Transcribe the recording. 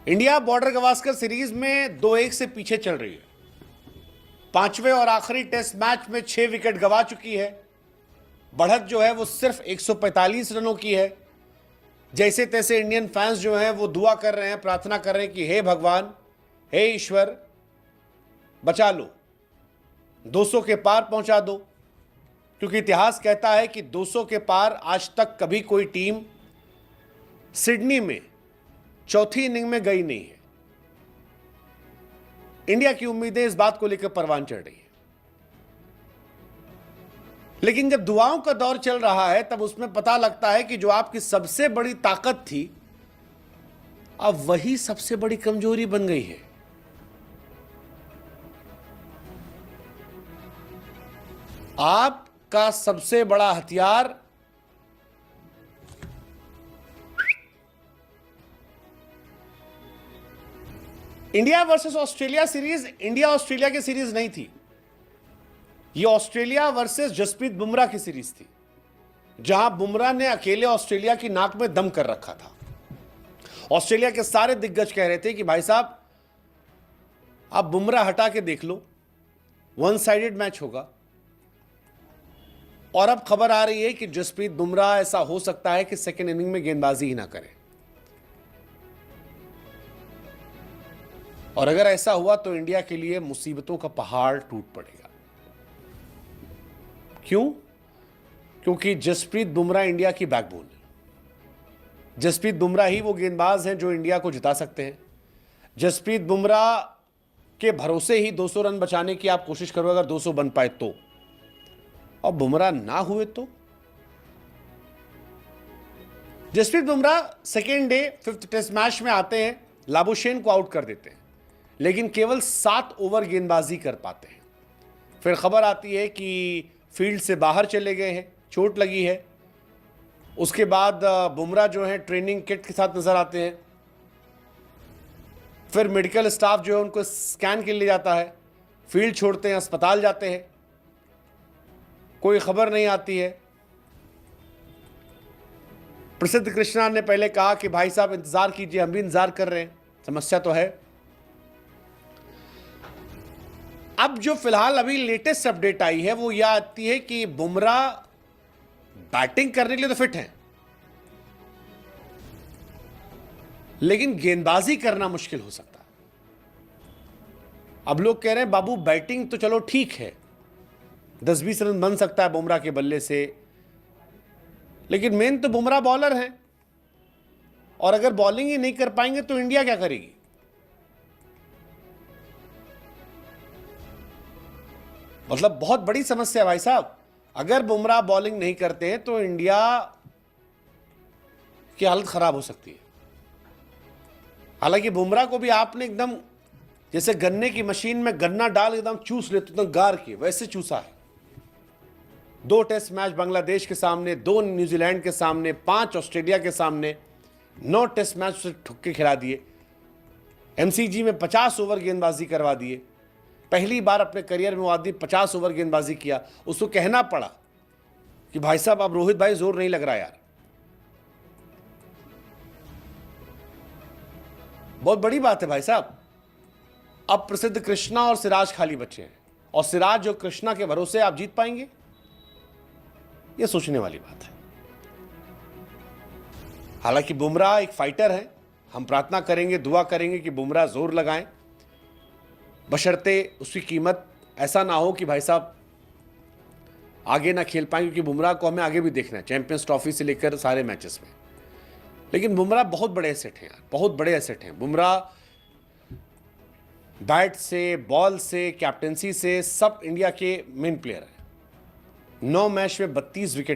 India border Gavaskar series में 2-1 से पीछे चल रही है। पांचवें और आखिरी टेस्ट मैच में 6 विकेट गंवा चुकी है। बढ़त जो है वो सिर्फ 145 रनों की है। जैसे तैसे इंडियन फैंस जो हैं वो दुआ कर रहे हैं, प्रार्थना कर रहे हैं कि हे भगवान, हे ईश्वर, बचा लो, 200 के पार पहुंचा दो, क्योंकि इतिहास कहता है कि 200 के पार आज तक कभी कोई टीम सिडनी में चौथी इनिंग में गई नहीं है। इंडिया की उम्मीदें इस बात को लेकर परवान चढ़ रही है, लेकिन जब दुआओं का दौर चल रहा है तब उसमें पता लगता है कि जो आपकी सबसे बड़ी ताकत थी अब वही सबसे बड़ी कमजोरी बन गई है। आपका सबसे बड़ा हथियार India versus Australia series India Australia की सीरीज नहीं थी। यह ऑस्ट्रेलिया वर्सेस जसप्रीत बुमराह की सीरीज थी, जहां बुमराह ने अकेले ऑस्ट्रेलिया की नाक में दम कर रखा था। ऑस्ट्रेलिया के सारे दिग्गज कह रहे थे कि भाई साहब आप बुमराह हटा के देख लो, वन साइडेड मैच होगा। और अब खबर आ रही है कि जसप्रीत बुमराह ऐसा हो सकता है कि सेकेंड इनिंग में गेंदबाजी ही ना करे, और अगर ऐसा हुआ तो इंडिया के लिए मुसीबतों का पहाड़ टूट पड़ेगा। क्यों? क्योंकि जसप्रीत बुमराह इंडिया की बैकबोन है। जसप्रीत बुमराह ही वो गेंदबाज हैं जो इंडिया को जिता सकते हैं। जसप्रीत बुमराह के भरोसे ही 200 रन बचाने की आप कोशिश करो, अगर 200 बन पाए तो, और बुमराह ना हुए तो। Jasprit Bumrah second day 5th test match में आते हैं, लाबुशेन को आउट कर देते हैं, लेकिन केवल 7 ओवर गेंदबाजी कर पाते हैं। फिर खबर आती है कि फील्ड से बाहर चले गए हैं, चोट लगी है। उसके बाद बुमराह जो है ट्रेनिंग किट के साथ नजर आते हैं। फिर मेडिकल स्टाफ जो है उनको स्कैन के लिए जाता है, फील्ड छोड़ते हैं, अस्पताल जाते हैं, कोई खबर नहीं आती है। प्रसिद्ध कृष्णा ने पहले कहा कि भाई साहब इंतजार कीजिए, हम भी इंतजार कर रहे हैं, समस्या तो है। अब जो फिलहाल अभी लेटेस्ट अपडेट आई है वो यह आती है कि बुमराह बैटिंग करने के लिए तो फिट हैं, लेकिन गेंदबाजी करना मुश्किल हो सकता है। अब लोग कह रहे हैं बाबू बैटिंग तो चलो ठीक है, 10-20 रन बन सकता है बुमराह के बल्ले से, लेकिन मेन तो बुमराह बॉलर हैं, और अगर बॉलिंग ही नहीं कर पाएंगे तो इंडिया क्या करेगी? मतलब बहुत बड़ी समस्या है भाई साहब। अगर बुमराह बॉलिंग नहीं करते हैं तो इंडिया की हालत खराब हो सकती है। हालांकि बुमराह को भी आपने एकदम जैसे गन्ने की मशीन में गन्ना डाल एकदम चूस लेते, एकदम गार के वैसे चूसा है। 2 टेस्ट मैच बांग्लादेश के सामने, 2 न्यूजीलैंड के सामने, 5 ऑस्ट्रेलिया के सामने, 9 टेस्ट मैच से ठुक्के खिला दिए। एमसीजी में 50 ओवर गेंदबाजी करवा दिए। पहली बार अपने करियर में वो आदमी 50 ओवर गेंदबाजी किया। उसको कहना पड़ा कि भाई साहब अब रोहित भाई जोर नहीं लग रहा यार। बहुत बड़ी बात है भाई साहब। अब प्रसिद्ध कृष्णा और सिराज खाली बचे हैं, और सिराज और कृष्णा के भरोसे आप जीत पाएंगे? यह सोचने वाली बात है। हालांकि बुमराह एक फाइटर है, हम प्रार्थना करेंगे, दुआ करेंगे कि बुमराह जोर लगाएं, बशर्ते उसकी कीमत ऐसा ना हो कि भाई साहब आगे ना खेल पाए, क्योंकि बुमराह को हमें आगे भी देखना है, चैंपियंस ट्रॉफी से लेकर सारे मैचेस में। लेकिन बुमराह बहुत बड़े एसेट हैं यार, बहुत बड़े एसेट हैं। बुमराह बैट से, बॉल से, कैप्टेंसी से सब इंडिया के मेन प्लेयर हैं। 9 मैच में 32 विकेट